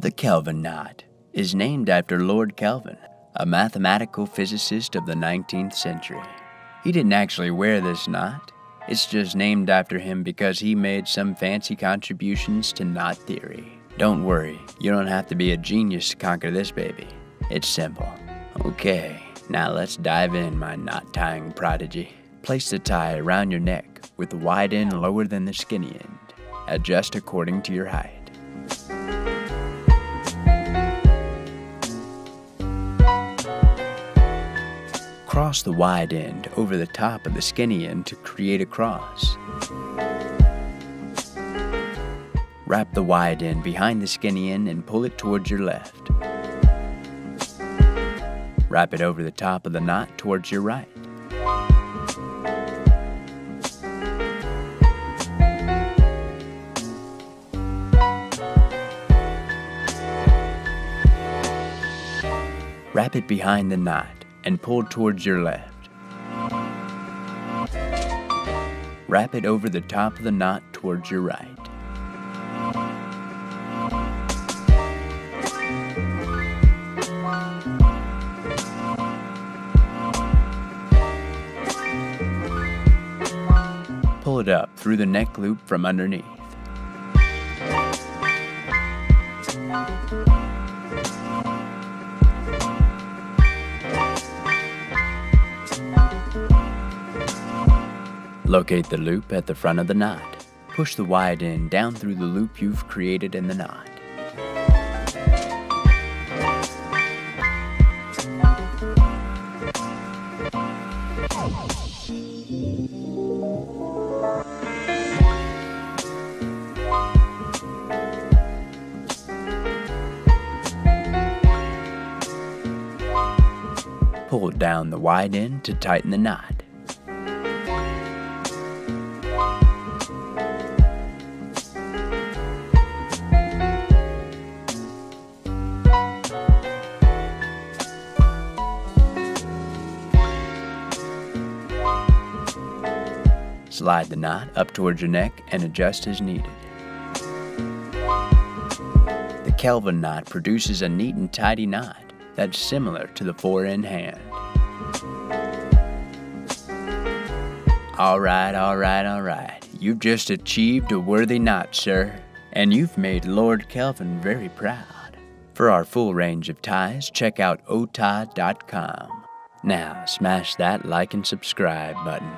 The Kelvin Knot is named after Lord Kelvin, a mathematical physicist of the 19th century. He didn't actually wear this knot. It's just named after him because he made some fancy contributions to knot theory. Don't worry, you don't have to be a genius to conquer this baby. It's simple. Okay, now let's dive in, my knot-tying prodigy. Place the tie around your neck with the wide end lower than the skinny end. Adjust according to your height. Cross the wide end over the top of the skinny end to create a cross. Wrap the wide end behind the skinny end and pull it towards your left. Wrap it over the top of the knot towards your right. Wrap it behind the knot and pull towards your left. Wrap it over the top of the knot towards your right. Pull it up through the neck loop from underneath. Locate the loop at the front of the knot. Push the wide end down through the loop you've created in the knot. Pull down the wide end to tighten the knot. Slide the knot up towards your neck and adjust as needed. The Kelvin knot produces a neat and tidy knot that's similar to the 4-in hand. All right. You've just achieved a worthy knot, sir. And you've made Lord Kelvin very proud. For our full range of ties, check out OTAA.com. Now, smash that like and subscribe button.